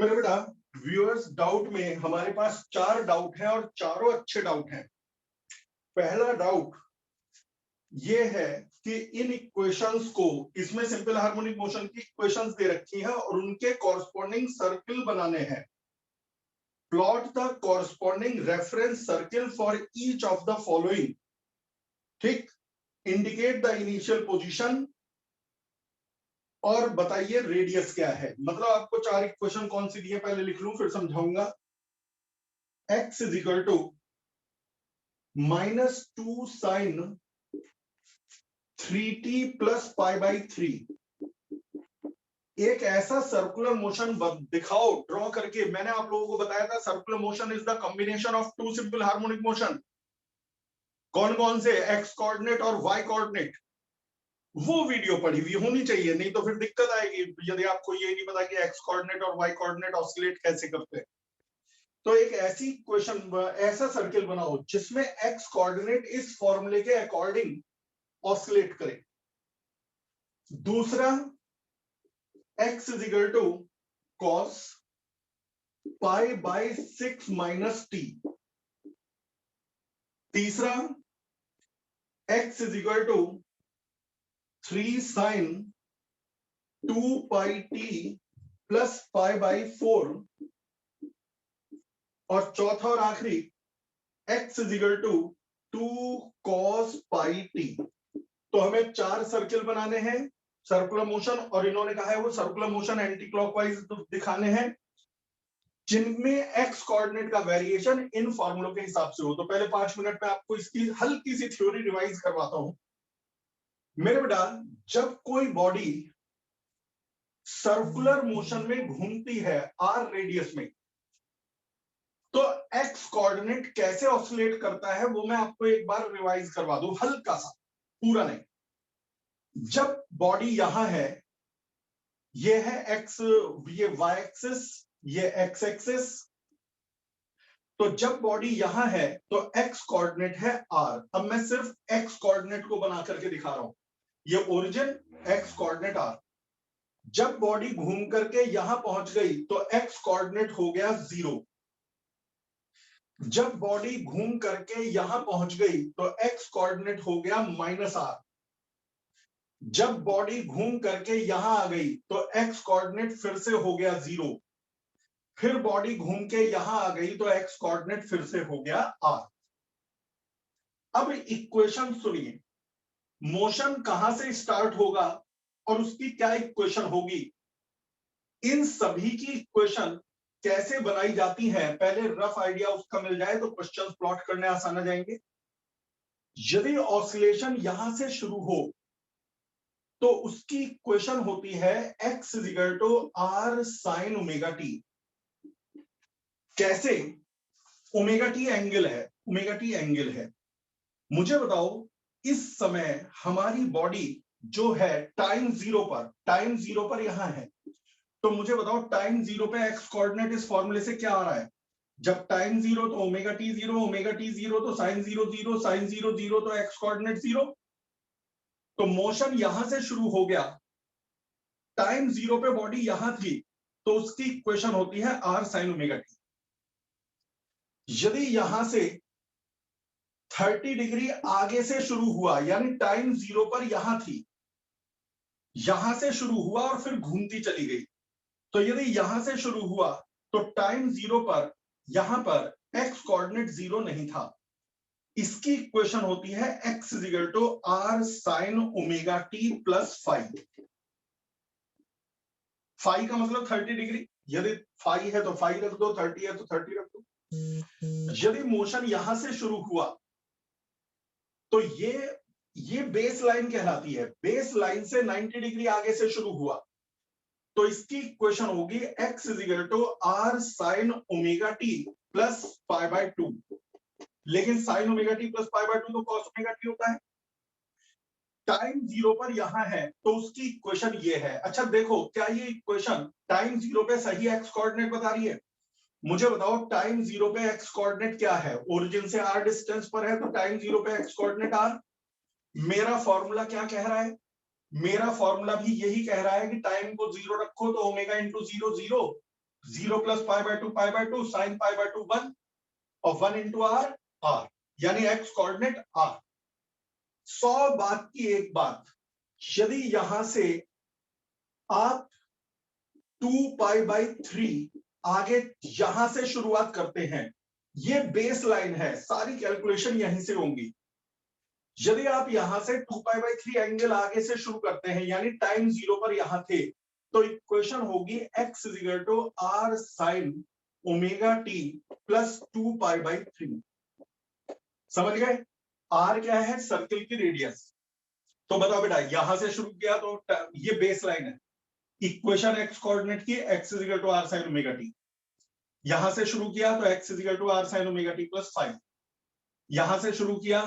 मेरे बेटा viewers, doubt में हमारे पास 4 डाउट हैं और चारों अच्छे डाउट हैं। पहला डाउट ये है कि इन इक्वेशंस को, इसमें सिंपल हार्मोनिक मोशन की इक्वेशंस दे रखी हैं और उनके कॉरस्पॉन्डिंग सर्किल बनाने हैं। Plot the corresponding reference circle for each of the following. ठीक, इंडिकेट द इनिशियल पोजीशन और बताइए रेडियस क्या है। मतलब आपको 4 इक्वेशन कौन सी दी है पहले लिख लूं फिर समझाऊंगा। x is equal to -2 sin 3t plus pi by 3। एक ऐसा सर्कुलर मोशन दिखाओ ड्रॉ करके। मैंने आप लोगों को बताया था circular motion is the combination of 2 simple harmonic motion. कौन कौन से? एक्स कोऑर्डिनेट और वाई कोऑर्डिनेट। वो वीडियो पढ़ी हुई होनी चाहिए, नहीं तो फिर दिक्कत आएगी यदि आपको ये नहीं पता कि एक्स कोऑर्डिनेट और वाई कोऑर्डिनेट ऑसिलेट कैसे करते हैं। तो एक ऐसी क्वेश्चन, ऐसा सर्किल बनाओ जिसमें एक्स कोऑर्डिनेट इस फॉर्मूले के अकॉर्डिंग ऑसिलेट करे। दूसरा, x is equal to cos pi by 6 minus t. तीसरा, x is equal to 3 sine 2 pi t plus pi by 4। और चौथा और आखिरी, x is equal to 2 cos pi t. तो हमें 4 सर्किल बनाने हैं सर्कुलर मोशन, और इन्होंने कहा है वो सर्कुलर मोशन एंटी क्लॉकवाइज दिखाने हैं जिनमें x कोऑर्डिनेट का वेरिएशन इन फॉर्मूलों के हिसाब से हो। तो पहले 5 मिनट में आपको इसकी हल्की सी थ्योरी रिवाइज करवाता हूं। मेरे बेटा, जब कोई बॉडी सर्कुलर मोशन में घूमती है r रेडियस में, तो x कोऑर्डिनेट कैसे ऑसिलेट करता है वो मैं आपको एक बार रिवाइज करवा दूं, हल्का सा, पूरा नहीं। जब बॉडी यहां है, ये है x, ये y एक्सिस, ये x एक्सिस। तो जब बॉडी यहां है तो x कोऑर्डिनेट है r। अब मैं सिर्फ x कोऑर्डिनेट को बना करके दिखा रहा हूं। ये ओरिजिन, x कोऑर्डिनेट r। जब बॉडी घूम करके यहां पहुंच गई तो x कोऑर्डिनेट हो गया 0। जब बॉडी घूम करके यहां पहुंच गई तो x कोऑर्डिनेट हो गया -r। जब बॉडी घूम करके यहां आ गई तो x कोऑर्डिनेट फिर से हो गया 0। फिर बॉडी घूम के यहां आ गई तो x कोऑर्डिनेट फिर से हो गया r। अब इक्वेशन सुनिए, मोशन कहां से स्टार्ट होगा और उसकी क्या इक्वेशन होगी। इन सभी की इक्वेशन कैसे बनाई जाती है, पहले रफ आइडिया उसका मिल जाए तो क्वेश्चन प्लॉट करने आसान हो जाएंगे। यदि ऑसिलेशन यहां से शुरू हो तो उसकी इक्वेशन होती है x is equal to r sine omega t. कैसे? ओमेगा टी एंगल है, ओमेगा टी एंगल है। मुझे बताओ, इस समय हमारी बॉडी जो है टाइम जीरो पर यहां है, तो मुझे बताओ टाइम जीरो पे एक्स कोऑर्डिनेट इस फॉर्मूले से क्या आ रहा है। जब टाइम जीरो तो ओमेगा टी जीरो तो sine zero zero, sine zero zero तो एक्स कोऑर्डिनेट 0। तो मोशन यहां से शुरू हो गया, टाइम जीरो पे बॉडी यहां थी, तो उसकी इक्वेशन होती है आर साइन ओमेगा टी। यदि यहां से 30 डिग्री आगे से शुरू हुआ, यानी टाइम जीरो पर यहां थी, यहां से शुरू हुआ और फिर घूमती चली गई, तो यदि यहां से शुरू हुआ तो टाइम जीरो पर यहां पर एक्स कोऑर्डिनेट 0 नहीं था। इसकी इक्वेशन होती है x is equal to r sine omega t plus five. Five का मतलब 30 डिग्री, यदि फाइव है तो फाइव रख दो, 30 है तो 30 रख दो। यदि मोशन यहां से शुरू हुआ तो ये बेस लाइन कहलाती है। बेस लाइन से 90 डिग्री आगे से शुरू हुआ, तो इसकी इक्वेशन होगी x is equal to r sine omega t plus pi by 2। लेकिन sine omega t plus pi by 2 तो कॉस ओमेगा टी होता है। टाइम जीरो पर यहां है तो उसकी इक्वेशन ये है। अच्छा देखो, क्या ये इक्वेशन टाइम जीरो पे सही एक्स कोऑर्डिनेट बता रही है? मुझे बताओ, टाइम जीरो पे एक्स कोऑर्डिनेट क्या है? ओरिजिन से r डिस्टेंस पर है तो टाइम जीरो पे एक्स कोऑर्डिनेट r। मेरा फॉर्मूला क्या कह रहा है? मेरा फॉर्मूला भी यही कह रहा है कि टाइम को 0 रखो तो omega into 0 0। 0 plus pi by two sine pi by two 1 और 1 इंटू आर आर, यानी एक्स कोऑर्डिनेट आर। 100 बात की एक बात, यदि यहां से आप 2 पाई बाई 3 आगे यहां से शुरुआत करते हैं, ये बेस लाइन है, सारी कैलकुलेशन यहीं से होंगी। यदि आप यहां से 2 पाई बाई 3 एंगल आगे से शुरू करते हैं, यानी टाइम 0 पर यहां थे, तो इक्वेशन होगी x is equal to r sine omega t plus 2 pi by 3। समझ गए? आर क्या है? सर्किल की रेडियस। तो बताओ बेटा, यहां से शुरू किया तो ये बेस लाइन है, इक्वेशन एक्स कोऑर्डिनेट की x is equal to r sine omega t. यहां से शुरू किया तो x is equal to r sine omega t plus 5। यहां से शुरू किया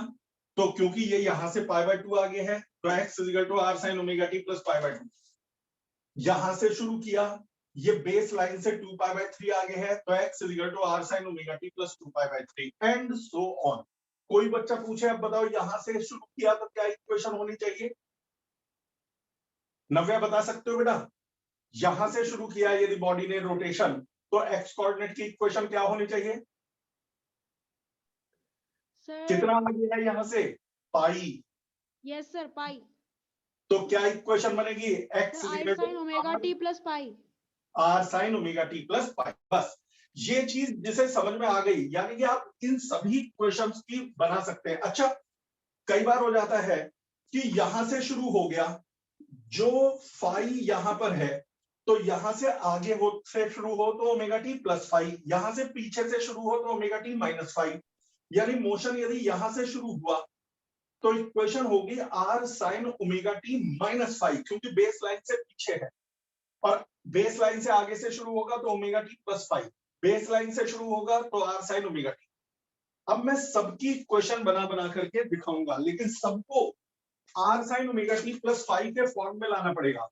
तो क्योंकि ये यहां से पाई बाय 2 आगे है, तो x is equal to r sine omega t plus pi by 2। यहां से शुरू किया, ये बेस लाइन से 2 पाई बाय 3 आगे है, तो x is equal to r sine omega t plus 2 pi by 3 and so on. कोई बच्चा पूछे, अब बताओ यहां से शुरू किया तो क्या इक्वेशन होनी चाहिए? नव्या बता सकते हो बेटा? यहां से शुरू किया यदि बॉडी ने रोटेशन, तो एक्स कोऑर्डिनेट की इक्वेशन क्या होनी चाहिए? सर कितना आगे है यहां से? पाई। Yes sir, pi. तो क्या इक्वेशन बनेगी? X sir is I equal sine omega t plus pi. R sine omega t plus pi. बस ये चीज जिसे समझ में आ गई, यानी कि आप इन सभी इक्वेशंस की बना सकते हैं। अच्छा, कई बार हो जाता है कि यहां से शुरू हो गया, जो फाई यहां पर है, तो यहां से आगे हो से शुरू हो तो ओमेगा टी प्लस फाई, यहां से पीछे से शुरू हो तो ओमेगा टी माइनस फाई। यानी मोशन यदि यहां से शुरू हुआ तो इक्वेशन होगी r sine omega t minus phi, क्योंकि बेस लाइन से पीछे है, और बेस लाइन से आगे से शुरू होगा तो omega t plus five, base line से शुरू होगा तो आर साइन ओमेगा टी। अब मैं सबकी इक्वेशन बना बना करके दिखाऊंगा, लेकिन सबको r sine omega t plus five के फॉर्म में लाना पड़ेगा।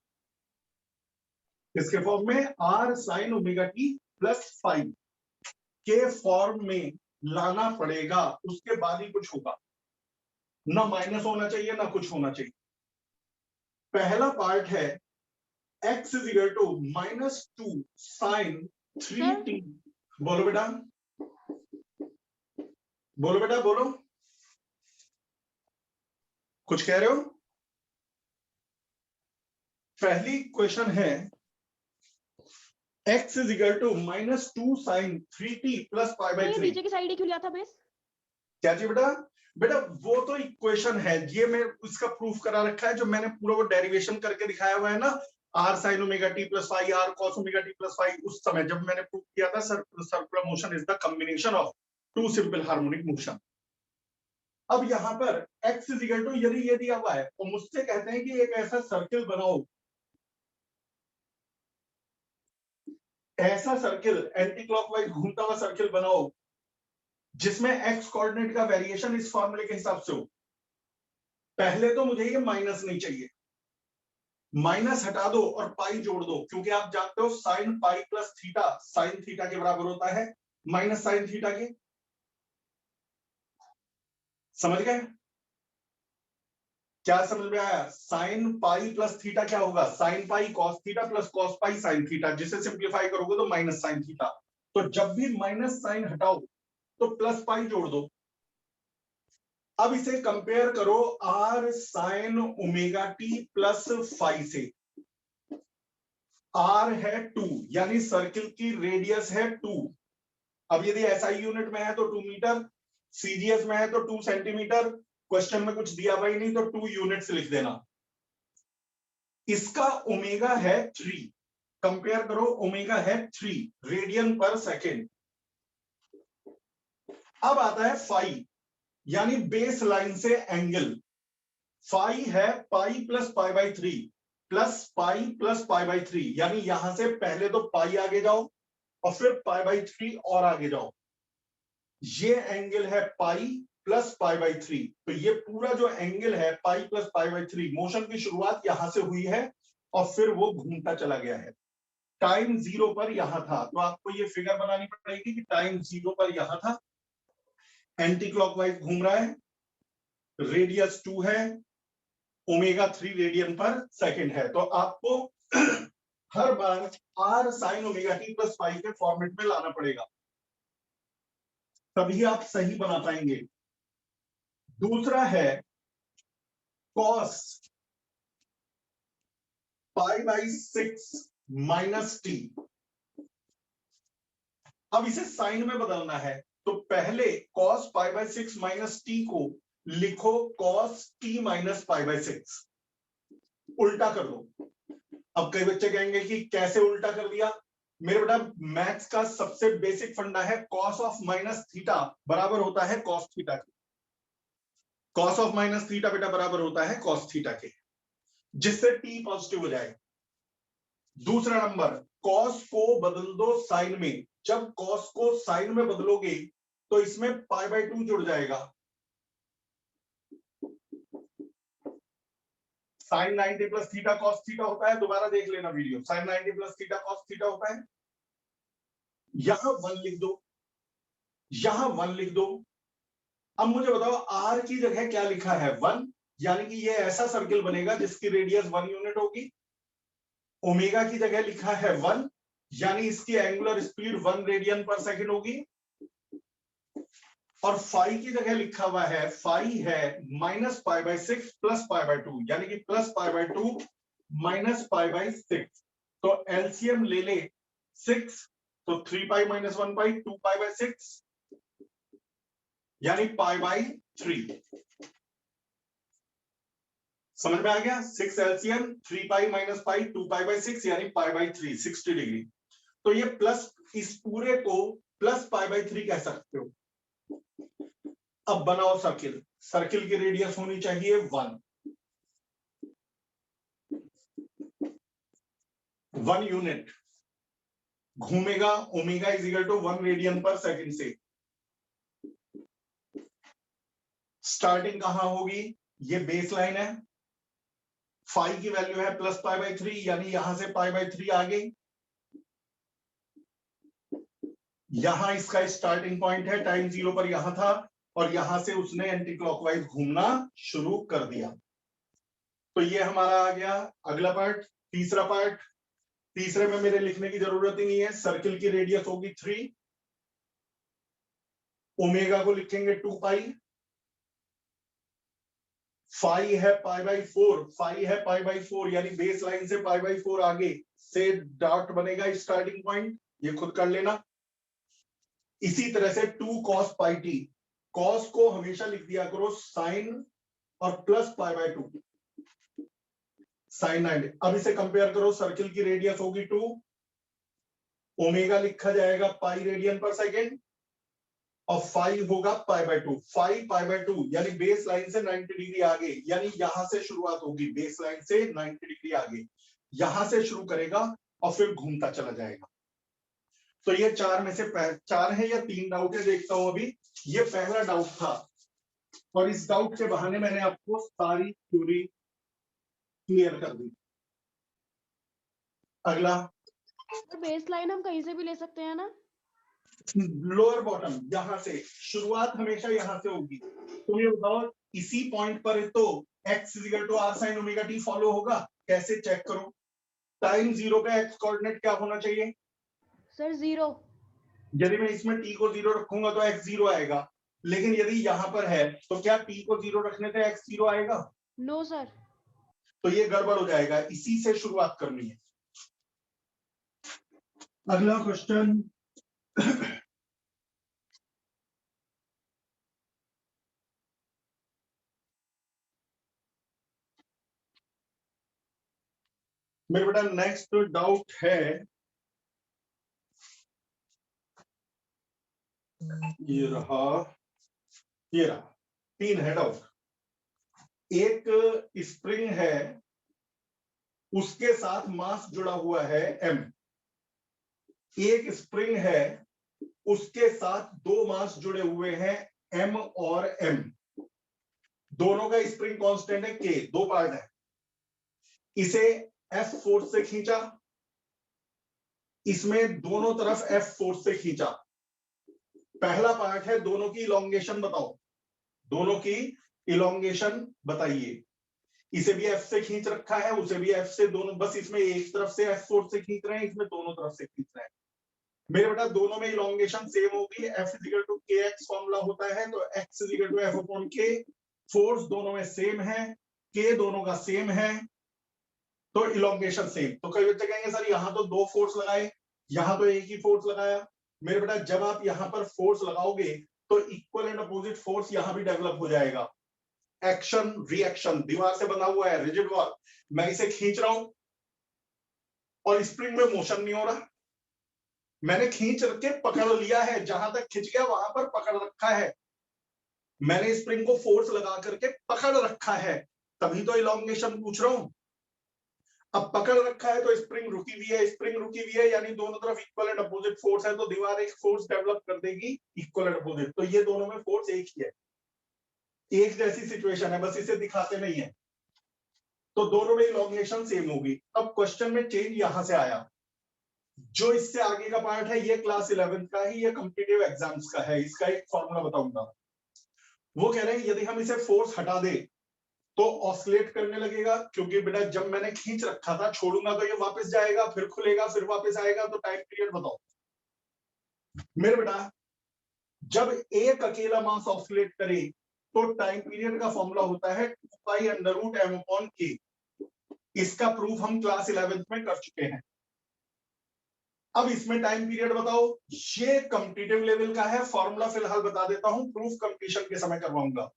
किसके फॉर्म में? R sine omega t plus five के फॉर्म में लाना पड़ेगा, उसके बाद ही कुछ होगा। ना माइनस होना चाहिए ना कुछ होना चाहिए। पहला पार्ट है x is equal to -2 sine 3t। बोलो बेटा, बोलो बेटा, बोलो, कुछ कह रहे हो? पहली क्वेश्चन है x is equal to -2 sine 3t plus pi by 3। नीचे की साइड ही क्यों लिया था बेस? क्या चाहिए बेटा? बेटा वो तो इक्वेशन है, ये मैं इसका प्रूफ करा रखा है, जो मैंने पूरा वो डेरिवेशन करके दिखाया हुआ है ना, r sine omega t plus five r cos omega t plus five, उस समय जब मैंने प्रूफ किया था circular motion is the combination of two simple harmonic motion. अब यहाँ पर x इज इक्वल टू, यदि ये दिया हुआ है तो मुझसे कहते हैं कि एक ऐसा सर्किल बनाओ, ऐसा सर्किल एंटी क्लॉकवाइज घूमता हुआ सर्किल बनाओ जिसमें x कोऑर्डिनेट का वेरिएशन इस फॉर्मूले के हिसाब से हो। पहले तो मुझे ये माइनस नहीं चाहिए, माइनस हटा दो और पाई जोड़ दो, क्योंकि आप जानते हो sine pi plus theta sine theta के बराबर होता है माइनस साइन थीटा के। समझ गए? क्या समझ में आया? साइन पाई प्लस थीटा क्या होगा? Sine pi cos theta plus cos pi sine theta, जिसे सिंप्लीफाई करोगे तो माइनस साइन थीटा। तो जब भी माइनस साइन हटाओ तो प्लस पाई जोड़ दो। अब इसे कंपेयर करो r sine omega t plus five से। आर है 2, यानी सर्किल की रेडियस है 2। अब यदि एसआई यूनिट में है तो 2 मीटर, सीजीएस में है तो 2 सेंटीमीटर, क्वेश्चन में कुछ दिया भाई नहीं तो 2 यूनिट्स लिख देना। इसका ओमेगा है 3, कंपेयर करो, ओमेगा है 3 रेडियन पर सेकेंड। अब आता है फाई, यानी बेस लाइन से एंगल। फाई है pi plus pi by 3 plus pi plus pi by 3, यानी यहां से पहले तो पाई आगे जाओ और फिर पाई बाई 3 और आगे जाओ। ये एंगल है पाई प्लस पाई बाई 3। तो ये पूरा जो एंगल है pi plus pi by 3, motion की शुरुआत यहां से हुई है और फिर वो घूमता चला गया है। टाइम 0 पर यहां था, तो आपको ये फिगर बनानी पड़ेगी कि टाइम 0 पर यहां था, एंटी क्लॉकवाइज घूम रहा है, रेडियस 2 है, ओमेगा 3 रेडियन पर सेकेंड है। तो आपको हर बार r sin omega t plus five के फॉर्मेट में लाना पड़ेगा, तभी आप सही बना पाएंगे। दूसरा है cos pi by 6 minus T. अब इसे साइन में बदलना है, तो पहले cos pi by 6 minus T को लिखो cos t minus pi by 6, उल्टा कर दो। अब कई बच्चे कहेंगे कि कैसे उल्टा कर दिया? मेरे बेटा मैथ्स का सबसे बेसिक फंडा है cos ऑफ माइनस थीटा बराबर होता है cos थीटा के। cos ऑफ माइनस थीटा बेटा बराबर होता है cos थीटा के, जिससे t पॉजिटिव हो जाए। दूसरा नंबर, cos को बदल दो साइन में। जब cos को साइन में बदलोगे तो इसमें पाई बाई 2 जुड़ जाएगा। Sine 90 plus theta cos theta होता है, दोबारा देख लेना video. Sine 90 plus theta cos theta होता है। यहां 1 लिख दो, यहां 1 लिख दो। अब मुझे बताओ आर की जगह क्या लिखा है? 1, यानी कि ये ऐसा सर्किल बनेगा जिसकी रेडियस 1 यूनिट होगी। ओमेगा की जगह लिखा है 1, यानी इसकी एंगुलर स्पीड 1 रेडियन पर सेकंड होगी। और फाई की जगह लिखा हुआ है, फाई है minus pi by 6 plus pi by 2, यानी कि plus pi by 2 minus pi by 6। तो एलसीएम ले ले 6, तो 3 pi minus 1 pi, 2 pi by 6, यानी पाई बाई 3। समझ में आ गया? 6 LCM 3 pi minus pi 2 pi by 6, यानी पाई बाई 3, 60 डिग्री। तो ये प्लस, इस पूरे को प्लस पाई बाई 3 कह सकते हो। अब बनाओ सर्किल। सर्किल की रेडियस होनी चाहिए 1 यूनिट। घूमेगा omega is equal to 1 radian पर सेकंड से। स्टार्टिंग कहां होगी? ये बेस लाइन है, फाई की वैल्यू है प्लस पाई बाई 3, यानी यहां से पाई बाई 3 आ गई। यहां इसका स्टार्टिंग पॉइंट है, टाइम 0 पर यहां था, और यहां से उसने एंटी क्लॉकवाइज घूमना शुरू कर दिया। तो ये हमारा आ गया अगला पार्ट। तीसरा पार्ट, तीसरे में मेरे लिखने की जरूरत ही नहीं है। सर्किल की रेडियस होगी 3, ओमेगा को लिखेंगे 2 पाई, फाई है पाई बाई 4, फाई है पाई बाई 4, यानी बेस लाइन से पाई बाई 4 आगे से डॉट बनेगा स्टार्टिंग पॉइंट, ये खुद कर लेना। इसी तरह से 2 cos पाई टी, cos को हमेशा लिख दिया करो साइन और प्लस पाई बाई 2, साइन 90। अब इसे कंपेयर करो, सर्किल की रेडियस होगी 2, ओमेगा लिखा जाएगा पाई रेडियन पर सेकेंड, और फाई होगा pi by 2, phi pi by 2, यानी बेस लाइन से 90 डिग्री आगे, यानी यहां से शुरुआत होगी, बेस लाइन से 90 डिग्री आगे, यहां से शुरू करेगा और फिर घूमता चला जाएगा। तो ये 4 में से 4 है या 3 डाउट है, देखता हूं अभी। ये पहला डाउट था, और इस डाउट के बहाने मैंने आपको सारी थ्योरी क्लियर कर दी। अगला, बेस लाइन हम कहीं से भी ले सकते हैं ना? लोअर बॉटम, यहां से शुरुआत हमेशा यहां से होगी। तुम ये बताओ, इसी पॉइंट पर तो x equal to r sin omega t follow होगा। कैसे चेक करो? टाइम 0 पे x कोऑर्डिनेट क्या होना चाहिए? सर 0। यदि मैं इसमें t को 0 रखूंगा तो x 0 आएगा, लेकिन यदि यहां पर है तो क्या t को 0 रखने से x 0 आएगा? No sir. तो ये गड़बड़ हो जाएगा, इसी से शुरुआत करनी है। अगला क्वेश्चन, मेरे बेटा नेक्स्ट डाउट है, ये रहा, ये रहा। 3 है डाउट। एक स्प्रिंग है, उसके साथ मास जुड़ा हुआ है m। एक स्प्रिंग है, उसके साथ 2 मास जुड़े हुए हैं m और m। दोनों का स्प्रिंग कांस्टेंट है k, 2 पार्ट है। इसे F फोर्स से खींचा, इसमें दोनों तरफ F फोर्स से खींचा। पहला पार्ट है, दोनों की इलोंगेशन बताओ, दोनों की इलोंगेशन बताइए। इसे भी एफ से खींच रखा है, उसे भी एफ से, दोनों बस इसमें एक तरफ से एफ फोर्स से खींच रहे हैं, इसमें दोनों तरफ से खींच रहे हैं। मेरे बेटा दोनों में इलोंगेशन सेम होगी, F equal to k x formula होता है, तो x equal to F upon k, force दोनों में सेम है, के दोनों का सेम है, तो इलोंगेशन सेम। तो कई बच्चे कहेंगे सर यहाँ तो दो फोर्स लगाए, यहाँ तो एक ही फोर्स लगाया। मेरे बेटा जब आप यहाँ पर फोर्स लगाओगे तो इक्वल एंड अपोजिट फोर्स यहाँ भी डेवलप हो जाएगा। एक्शन रिएक्शन, दीवार से बना हुआ है रिजिड वॉल, मैं इसे खींच रहा हूं और स्प्रिंग में मोशन नहीं हो रहा, मैंने खींच के पकड़ लिया है, जहां तक खिंच गया वहां पर पकड़ रखा है, मैंने स्प्रिंग को फोर्स लगा करके पकड़ रखा है, तभी तो इलोंगेशन पूछ रहा हूं। अब पकड़ रखा है तो स्प्रिंग रुकी हुई है, स्प्रिंग रुकी हुई है यानी दोनों तरफ इक्वल एंड अपोजिट फोर्स है, तो दीवार एक फोर्स डेवलप कर देगी इक्वल एंड अपोजिट, तो ये दोनों में फोर्स एक ही है, एक जैसी सिचुएशन है, बस इसे दिखाते नहीं है, तो दोनों में इलोंगेशन सेम होगी। अब क्वेश्चन में चेंज यहां से आया, जो इससे आगे का पार्ट है ये क्लास 11th का ही, ये कॉम्पिटिटिव एग्जाम्स का है, इसका एक फॉर्मूला बताऊंगा। वो कह रहे हैं यदि हम इसे फोर्स हटा दे तो ऑसिलेट करने लगेगा, क्योंकि बेटा जब मैंने खींच रखा था, छोड़ूंगा तो ये वापस जाएगा, फिर खुलेगा, फिर वापस आएगा, तो टाइम पीरियड बताओ मेरे बेटा। जब एक अकेला मास ऑसिलेट करे तो टाइम पीरियड का फॉर्मूला होता है 2 pi under root m upon k, इसका प्रूफ हम क्लास 11th में कर चुके हैं। अब इसमें टाइम पीरियड बताओ, ये कॉम्पिटिटिव लेवल का है, फॉर्मूला फिलहाल बता देता हूं, प्रूफ कंप्लीशन के समय करवाऊंगा।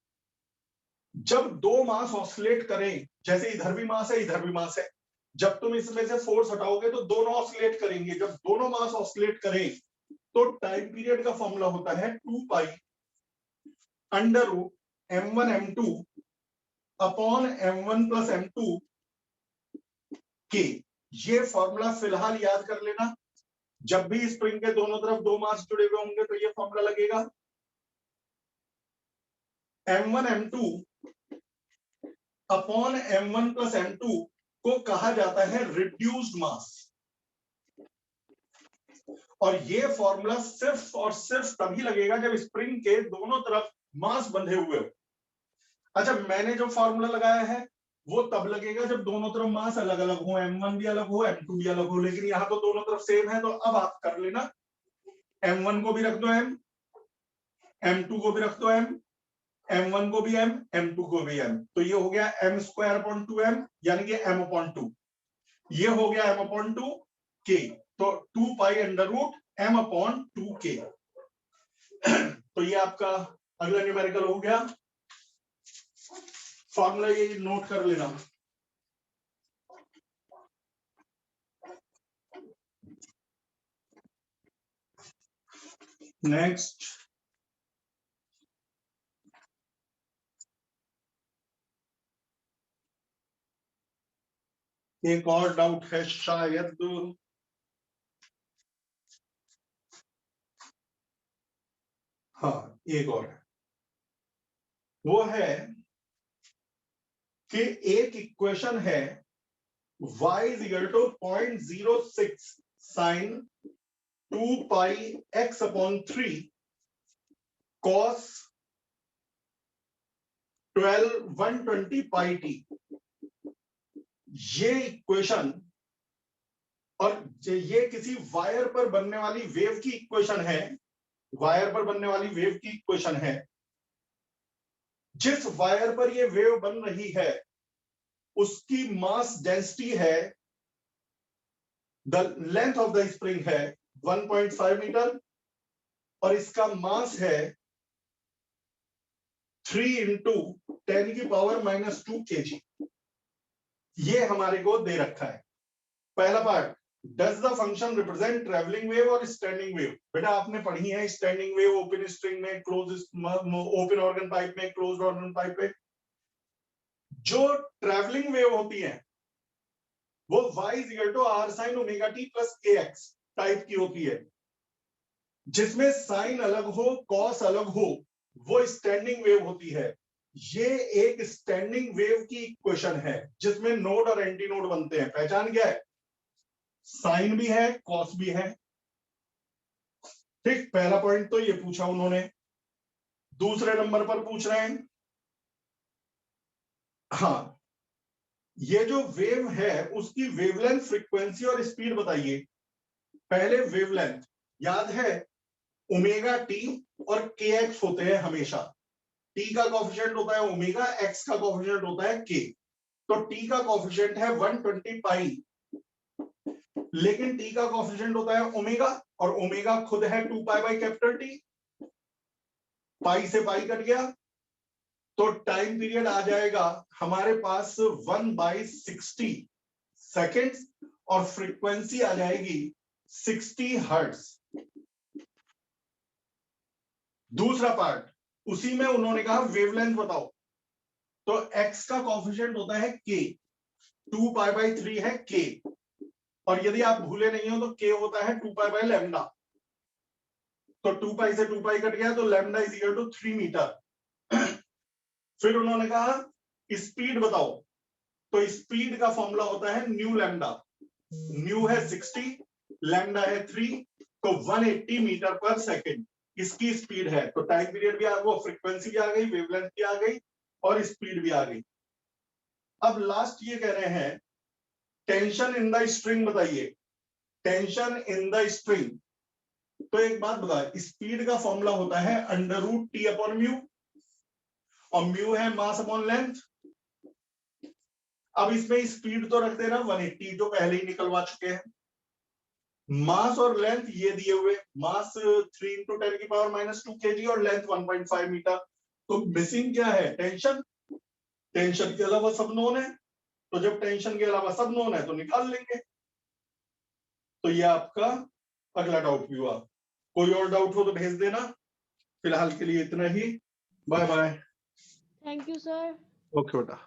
जब दो मास ऑसिलेट करें, जैसे इधर भी मास है इधर भी मास है, जब तुम इसमें से फोर्स हटाओगे तो दोनों ऑसिलेट करेंगे, जब दोनों मास ऑसिलेट करें तो टाइम पीरियड का फॉर्मूला होता है 2 pi under root m1 m2 upon m1 plus m2 k. ये फॉर्मूला फिलहाल याद कर लेना, जब भी स्प्रिंग के दोनों तरफ दो मास जुड़े हुए होंगे तो ये फॉर्मूला लगेगा। m1 m2 upon m1 plus m2 को कहा जाता है रिड्यूस्ड मास, और ये फॉर्मूला सिर्फ और सिर्फ तभी लगेगा जब स्प्रिंग के दोनों तरफ मास बंधे हुए हो। अच्छा, मैंने जो फॉर्मूला लगाया है वो तब लगेगा जब दोनों तरफ मास अलग अलग हो, m1 भी अलग हो m2 भी अलग हो, लेकिन यहां तो दोनों तरफ सेम है, तो अब आप कर लेना, m1 को भी रख दो m, m2 को भी रख दो m, m1 को भी m, m2 को भी m, तो ये हो गया m स्क्वायर अपॉन 2m यानी कि m अपॉन 2, ये हो गया m अपॉन 2 k, तो 2 pi under root m upon 2 k। तो ये आपका अगला न्यूमेरिकल हो गया, फॉर्मूला ये नोट कर लेना। नेक्स्ट, एक और डाउट है शायद, हाँ एक और है, वो है कि एक इक्वेशन है y is equal to 0.06 sine 2 pi x upon 3 cos 120 pi t। ये इक्वेशन, और ये किसी वायर पर बनने वाली वेव की इक्वेशन है, वायर पर बनने वाली वेव की इक्वेशन है। जिस वायर पर ये वेव बन रही है उसकी मास डेंसिटी है, the length of the spring है 1.5 मीटर और इसका मास है 3 इंटू 10 की पावर -2 kg। ये हमारे को दे रखा है। पहला part, does the function represent travelling wave और स्टैंडिंग वेव। बेटा आपने पढ़ी है स्टैंडिंग वेव ओपन स्ट्रिंग में, क्लोज ओपन ऑर्गन पाइप में, क्लोज्ड ऑर्गन पाइप में। जो ट्रेवलिंग वेव होती है वो y is equal to r sin omega t plus kx type की होती है, जिसमें साइन अलग हो कॉस अलग हो, वो स्टैंडिंग वेव होती है। ये एक स्टैंडिंग वेव की इक्वेशन है जिसमें नोड और एंटी नोड बनते हैं। पहचान क्या है? साइन भी है कॉस भी है। ठीक, पहला पॉइंट तो ये पूछा उन्होंने। दूसरे नंबर पर पूछ रहे हैं, हाँ ये जो वेव है उसकी वेवलेंथ, फ्रीक्वेंसी और स्पीड बताइए। पहले वेवलेंथ याद है, ओमेगा टी और के एक्स होते हैं हमेशा। टी का कॉफिशिएंट होता है ओमेगा, एक्स का कॉफिशिएंट होता है के। तो टी का कॉफिशिएंट है 120 पाई, लेकिन टी का कॉफिशिएंट होता है ओमेगा, और ओमेगा खुद है 2 पाई बाई कैपिटल टी। पाई से पाई कट गया, तो टाइम पीरियड आ जाएगा हमारे पास 1/60 सेकेंड्स, और फ्रीक्वेंसी आ जाएगी 60 हर्ट्ज। दूसरा पार्ट, उसी में उन्होंने कहा वेवलेंथ बताओ, तो x का कॉफिशिएंट होता है k, 2 पाई बाई 3 है k, और यदि आप भूले नहीं हो तो k होता है 2 पाई बाई लैम्डा। तो 2 पाई से 2 पाई कट गया, तो lambda is equal to 3 metre. फिर उन्होंने कहा स्पीड बताओ, तो स्पीड का फॉर्मूला होता है न्यू लैम्डा। न्यू है 60, लैम्डा है 3, तो 180 मीटर पर सेकेंड इसकी स्पीड है। तो टाइम पीरियड भी आ गया, फ्रीक्वेंसी भी आ गई, वेवलेंथ भी आ गई, और स्पीड भी आ गई। अब लास्ट ये कह रहे हैं टेंशन इन द स्ट्रिंग बताइए। टेंशन इन द स्ट्रिंग, तो एक बात बता, स्पीड का फॉर्मूला होता है √T अपॉन म्यू, और म्यू है मास अपॉन लेंथ। अब इसमें स्पीड तो रख देना 180, जो पहले ही निकलवा चुके हैं। मास और लेंथ ये दिए हुए, मास 3 × 10⁻² kg और लेंथ 1.5 मीटर। तो मिसिंग क्या है? टेंशन। टेंशन के अलावा सब नोन है, तो जब टेंशन के अलावा सब नोन है तो निकाल लेंगे। तो ये आपका अगला डाउट भी हुआ। कोई और डाउट हो तो भेज देना। फिलहाल के लिए इतना ही। Bye bye. Thank you sir. Okay बेटा।